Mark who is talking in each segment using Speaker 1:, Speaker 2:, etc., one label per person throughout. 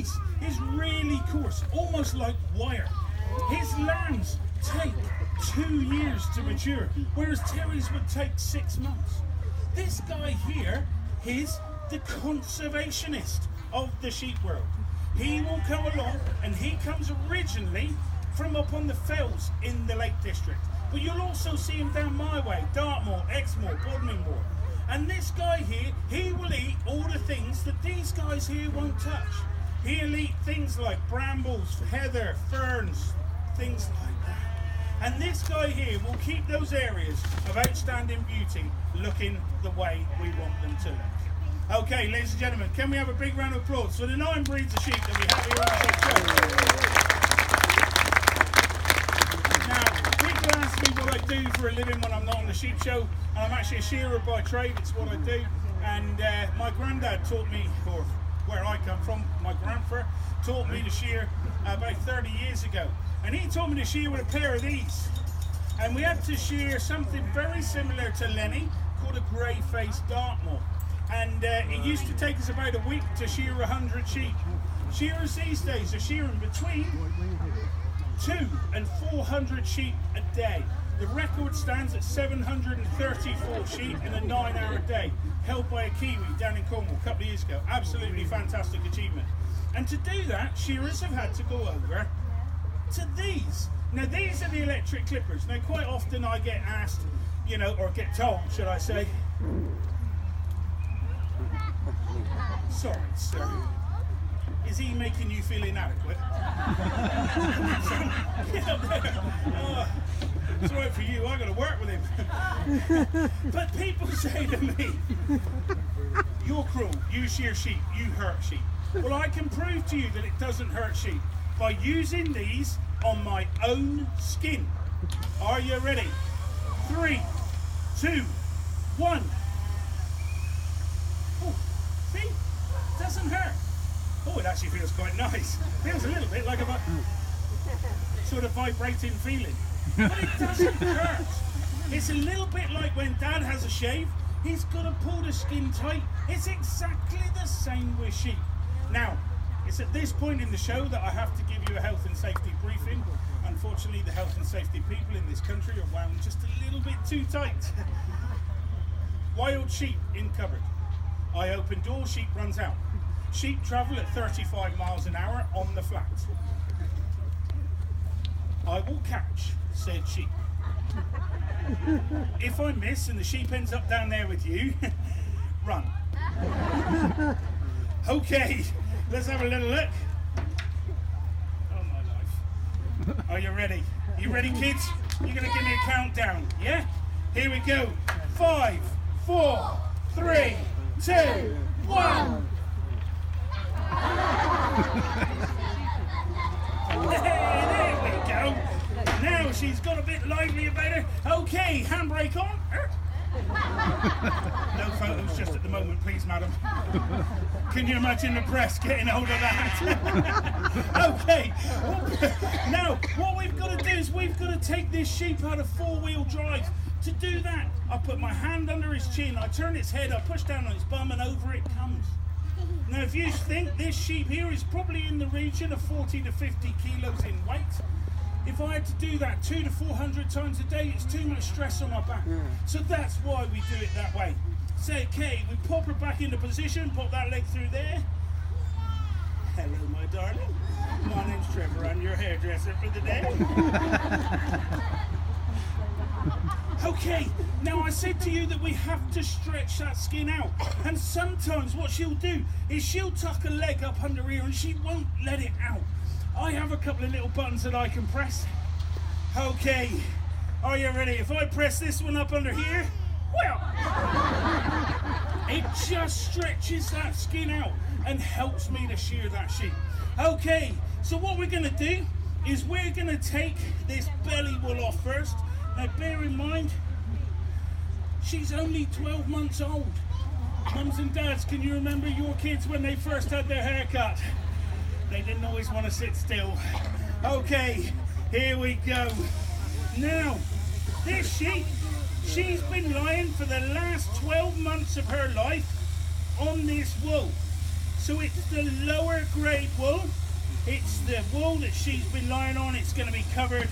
Speaker 1: fleece is really coarse, almost like wire. His lambs take 2 years to mature, whereas Terry's would take 6 months. This guy here is the conservationist of the sheep world. He will come along, and he comes originally from up on the fells in the Lake District. But you'll also see him down my way, Dartmoor, Exmoor, Bodminmoor. And this guy here, he will eat all the things that these guys here won't touch. He'll eat things like brambles, heather, ferns, things like that. And this guy here will keep those areas of outstanding beauty looking the way we want them to look. Okay, ladies and gentlemen, can we have a big round of applause for the 9 breeds of sheep that we have here on the show? Now, people ask me what I do for a living when I'm not on the sheep show. I'm actually a shearer by trade, it's what I do. And my granddad taught me, or where I come from, my grandfather taught me to shear about 30 years ago. And he taught me to shear with a pair of these. And we had to shear something very similar to Lenny, called a grey-faced Dartmoor. And it used to take us about a week to shear 100 sheep. Shearers these days are shearing between 200 and 400 sheep a day. The record stands at 734 sheep in a 9-hour day, held by a Kiwi down in Cornwall a couple of years ago. Absolutely fantastic achievement. And to do that, shearers have had to go over to these. Now these are the electric clippers. Now quite often I get asked, you know, or get told, should I say, sorry sir, is he making you feel inadequate? It's all right for you, I got to work with him. But people say to me, you're cruel, you shear sheep, you hurt sheep. Well, I can prove to you that it doesn't hurt sheep by using these on my own skin. Are you ready? 3, 2, 1. Oh, see? It doesn't hurt. Oh, it actually feels quite nice. Feels a little bit like a sort of vibrating feeling. But it doesn't hurt. It's a little bit like when Dad has a shave. He's got to pull the skin tight. It's exactly the same with sheep. Now, it's at this point in the show that I have to give you a health and safety briefing. Unfortunately, the health and safety people in this country are wound just a little bit too tight. Wild sheep in cupboard. I open door, sheep runs out. Sheep travel at 35 miles an hour on the flat. I will catch said sheep. If I miss and the sheep ends up down there with you, run. Okay, let's have a little look. Oh my life. Are you ready? You ready, kids? You're gonna give me a countdown, yeah? Here we go. 5, 4, 3, 2, 1. There we go. Now she's got a bit lively about her. Okay, handbrake on. No photos just at the moment, please, madam. Can you imagine the press getting hold of that? Okay. Now, what we've got to do is we've got to take this sheep out of 4-wheel drive. To do that, I put my hand under his chin, I turn its head, I push down on its bum, and over it comes. Now, if you think this sheep here is probably in the region of 40 to 50 kilos in weight, if I had to do that 200 to 400 times a day, it's too much stress on my back. So that's why we do it that way. Say, okay, we pop her back into position, pop that leg through there. Hello, my darling. My name's Trevor, I'm your hairdresser for the day. Okay, now I said to you that we have to stretch that skin out. And sometimes what she'll do is she'll tuck a leg up under here and she won't let it out. I have a couple of little buttons that I can press. Okay, are you ready? If I press this one up under here, well, it just stretches that skin out and helps me to shear that sheep. Okay, so what we're gonna do is we're gonna take this belly wool off first. Now bear in mind, she's only 12 months old. Mums and dads, can you remember your kids when they first had their hair cut? They didn't always want to sit still. Okay, here we go. Now, this sheep, she's been lying for the last 12 months of her life on this wool. So it's the lower grade wool. It's the wool that she's been lying on. It's going to be covered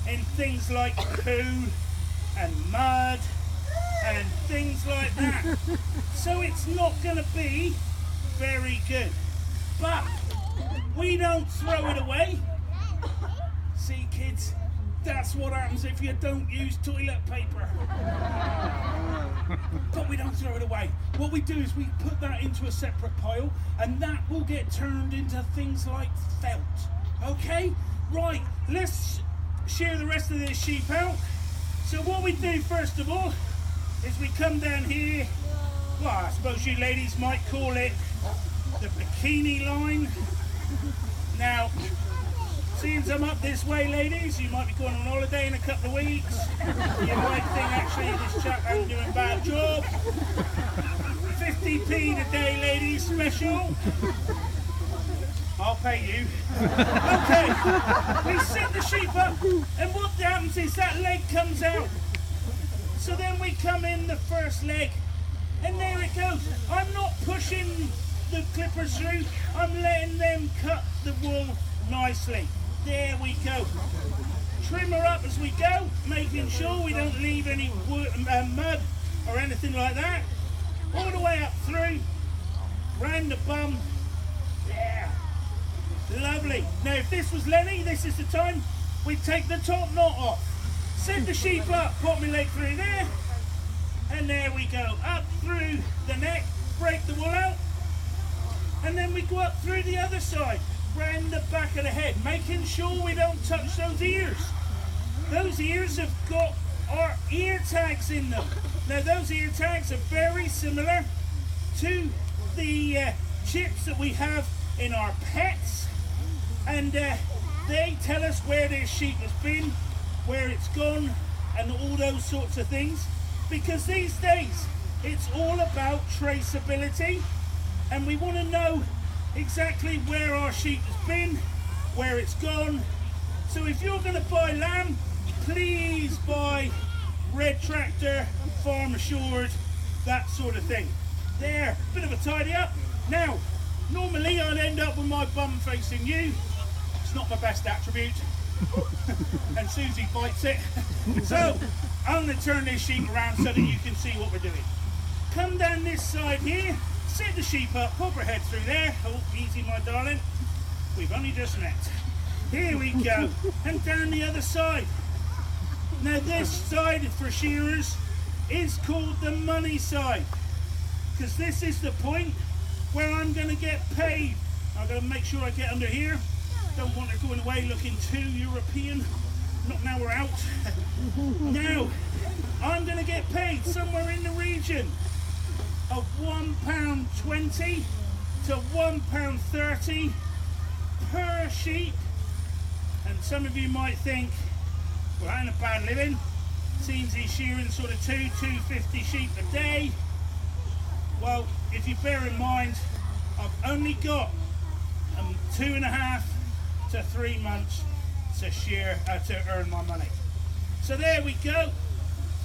Speaker 1: in things like poo and mud and things like that. So it's not going to be very good. But we don't throw it away. See, kids, that's what happens if you don't use toilet paper. But we don't throw it away. What we do is we put that into a separate pile, and that will get turned into things like felt. Okay? Right, let's shear the rest of this sheep out. So what we do first of all is we come down here. Well, I suppose you ladies might call it the bikini line. Now, seeing I'm up this way, ladies, you might be going on holiday in a couple of weeks. You might think actually this chap ain't doing a bad job. 50p today, ladies, special. I'll pay you. Okay, we set the sheep up, and what happens is that leg comes out. So then we come in the first leg, and there it goes. I'm not pushing the clippers through, I'm letting them cut the wool nicely. There we go. Trim her up as we go, making sure we don't leave any mud or anything like that. All the way up through, round the bum. Yeah, lovely. Now if this was Lenny, this is the time we'd take the top knot off. Set the sheep up, pop my leg through there, and there we go. Up through the neck, break the wool out, and then we go up through the other side, round the back of the head, making sure we don't touch those ears. Those ears have got our ear tags in them. Now those ear tags are very similar to the chips that we have in our pets, and they tell us where their sheep has been, where it's gone, and all those sorts of things, because these days it's all about traceability, and we want to know exactly where our sheep has been, where it's gone. So if you're going to buy lamb, please buy Red Tractor, Farm Assured, that sort of thing. There, bit of a tidy up. Now, normally I'd end up with my bum facing you. It's not my best attribute. And Susie bites it. So, I'm going to turn this sheep around so that you can see what we're doing. Come down this side here, set the sheep up, pop her head through there. Oh, easy my darling. We've only just met. Here we go. And down the other side. Now this side for shearers is called the money side, because this is the point where I'm going to get paid. I'm going to make sure I get under here. Don't want her going away looking too European. Not now we're out. Now, I'm going to get paid somewhere in the region of £1.20 to £1.30 per sheep. And some of you might think, well, that ain't a bad living. Seems he's shearing sort of 250 sheep a day. Well, if you bear in mind, I've only got 2.5 to 3 months to shear, to earn my money. So there we go.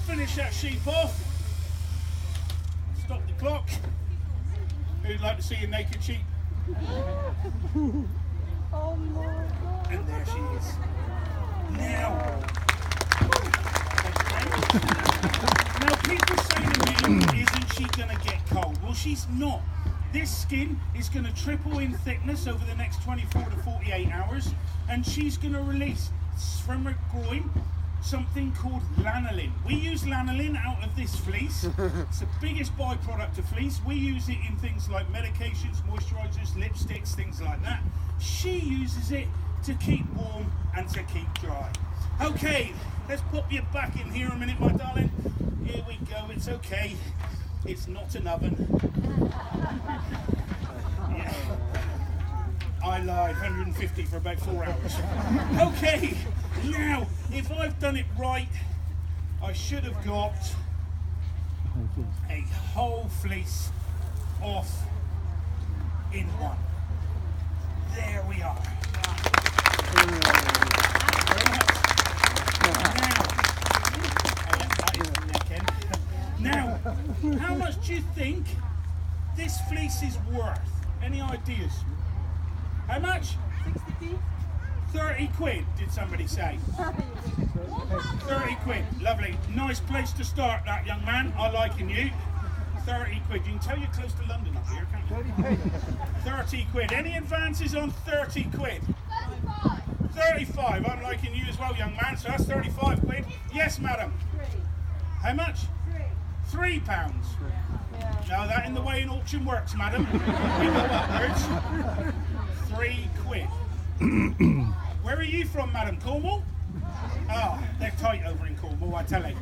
Speaker 1: Finish that sheep off. Stop the clock. Who'd like to see a naked sheep?
Speaker 2: Oh my God.
Speaker 1: And there she is. Now people say to me, isn't she going to get cold? Well, she's not. This skin is going to triple in thickness over the next 24 to 48 hours, and she's going to release from her groin something called lanolin. We use lanolin out of this fleece. It's the biggest byproduct of fleece. We use it in things like medications, moisturizers, lipsticks, things like that. She uses it to keep warm and to keep dry. Okay, let's pop you back in here a minute, my darling. Here we go, it's okay. It's not an oven. Yeah. I lied, 150 for about 4 hours. Okay, now, if I've done it right, I should have got a whole fleece off in one. There we are. Now, how much do you think this fleece is worth? Any ideas? How much?
Speaker 2: 60p.
Speaker 1: 30 quid, did somebody say? 30 quid, lovely. Nice place to start that, young man. I liking you. 30 quid. You can tell you're close to London up here, can't you? 30 quid. Any advances on 30 quid? 35. I'm liking you as well, young man. So that's 35 quid. Yes, madam. How much? £3. Now that in the way an auction works, madam. We go upwards. 3 quid. Where are you from, madam? Cornwall? Oh, they're tight over in Cornwall, I tell you.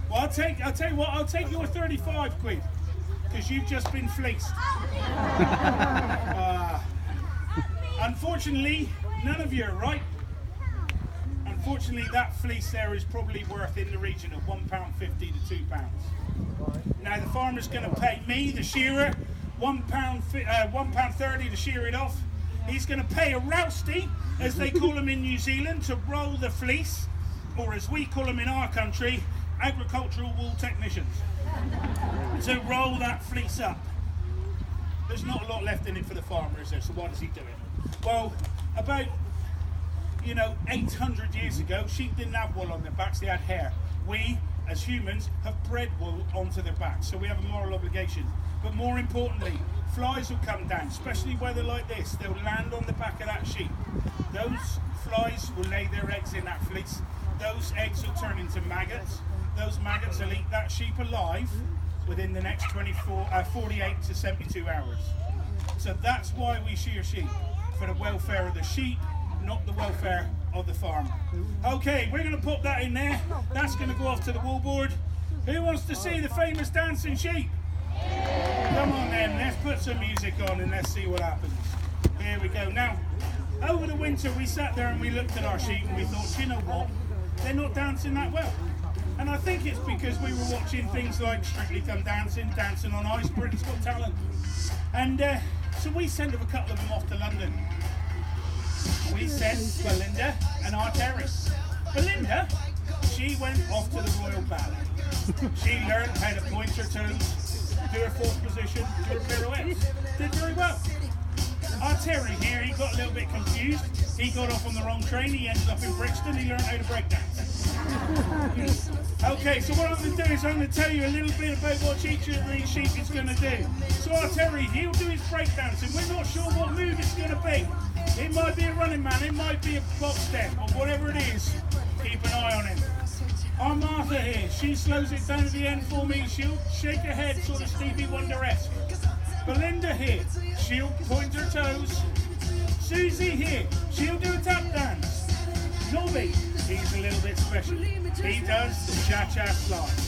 Speaker 1: Well, I'll tell you what, I'll take your 35 quid, because you've just been fleeced. Unfortunately, none of you are right. Unfortunately, that fleece there is probably worth in the region of £1.50 to £2. Now, the farmer's going to pay me, the shearer, £1.30 to shear it off. He's going to pay a rousty, as they call them in New Zealand, to roll the fleece, or as we call them in our country, agricultural wool technicians, to roll that fleece up. There's not a lot left in it for the farmer, is there? So what does he do it? Well, about 800 years ago, sheep didn't have wool on their backs, they had hair. We, as humans, have bred wool onto their backs, so we have a moral obligation. But more importantly, flies will come down, especially weather like this. They'll land on the back of that sheep. Those flies will lay their eggs in that fleece. Those eggs will turn into maggots. Those maggots will eat that sheep alive within the next 48 to 72 hours. So that's why we shear sheep, for the welfare of the sheep, not the welfare of the farmer. Okay, we're going to put that in there. That's going to go off to the wool board. Who wants to see the famous dancing sheep? Come on then, let's put some music on and let's see what happens. Here we go. Now, over the winter we sat there and we looked at our sheep and we thought, you know what, they're not dancing that well. And I think it's because we were watching things like Strictly Come Dancing, Dancing on Ice, Britain's Got Talent. And so we sent a couple of them off to London. We sent Belinda and our Terry. Belinda, she went off to the Royal Ballet. She learned how to point her toes, do her fourth position, do her pirouettes. Did very well. Our Terry here, he got a little bit confused. He got off on the wrong train, he ended up in Brixton, he learned how to break dance. Okay, so what I'm going to do is I'm going to tell you a little bit about what each of these sheep is going to do. So our Terry, he'll do his break dancing. We're not sure what move it's going to be. It might be a running man, it might be a box step, or whatever it is. Keep an eye on him. Our Martha here, she slows it down at the end for me. She'll shake her head, sort of Stevie Wonder-esque. Belinda here, she'll point her toes. Susie here, she'll do a tap dance. Nobby, he's a little bit special. He does the cha-cha slide.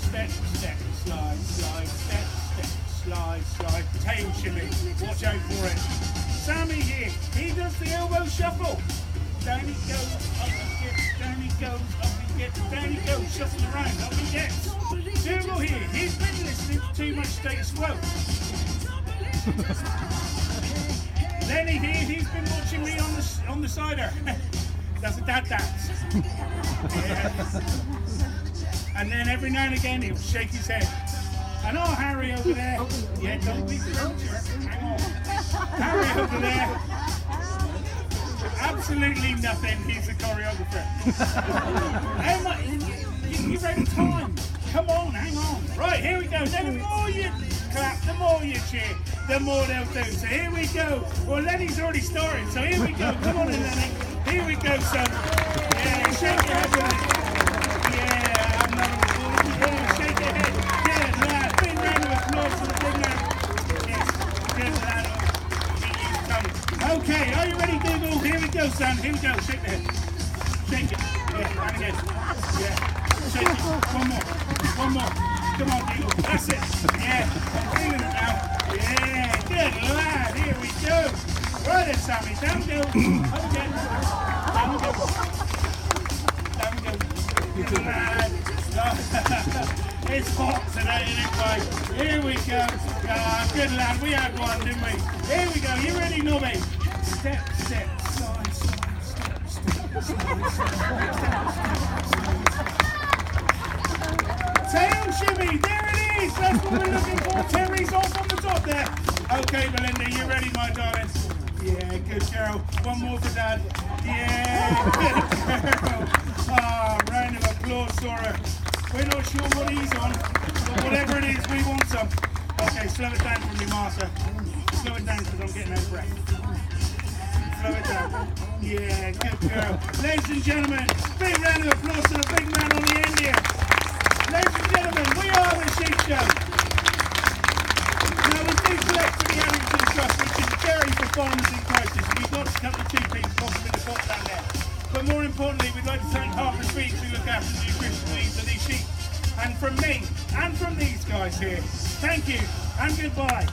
Speaker 1: Step, step, slide, slide, step, step, slide, slide. Tail shimmy, watch out for it. Sammy here, he does the elbow shuffle. Down he goes, up he gets, down he goes, up he gets, down he goes, shuffling around, up he gets. Dougal here, he's been listening to too much Status Quo. Lenny here, he's been watching me on the cider. That's a dad dance. Yeah. And then every now and again he'll shake his head. And oh, Harry over there, yeah, don't be premature, hang on. Harry over there, absolutely nothing, he's a choreographer. How much? You're out of time. Come on, hang on. Right, here we go. Now, the more you clap, the more you cheer, the more they'll do. So here we go. Well, Lenny's already started, so here we go. Come on in, Lenny. Here we go, son. Yeah, shake your head with it. Yeah, another one. Yeah, shake your head. Good lad. Big round of applause for the big lad. Yes, good lad. Okay, are you ready, Dougal? Here we go, son. Here we go. Shake the head. Shake it. Yeah, and again. Yeah. Shake it. One more. One more. Come on, Dougal. That's it. Yeah, I'm feeling it now. Yeah, good lad. Here we go. Right then, Sammy. Down we go. Up again. Down we go. Down we go. Good lad. It's hot today, isn't it, boy? Here we go. Good lad. We had one, didn't we? Here we go. You ready, Nobby? Step, step, slide, slide, step, step, slide, slide, step, step, slide. Tail shimmy, there it Terry's, that's what we're looking for. Terry's off on the top there. Okay, Belinda, you ready, my darling? Yeah, good girl. One more for Dad. Yeah, good girl. Ah, round of applause for her. We're not sure what he's on, but whatever it is, we want some. Okay, slow it down for me, Martha. Slow it down because I'm getting out of breath. Slow it down. Yeah, good girl. Ladies and gentlemen, big round of applause to the big man on the end here. Ladies and gentlemen, we are the Sheep Show. Now we do collect for the Harrington Trust, which is dairy for farmers in crisis. We've got a couple of 2 pieces possibly the pot down there. But more importantly, we'd like to thank Harper's Feeds who look after the nutritional needs of these sheep. And from me, and from these guys here, thank you and goodbye.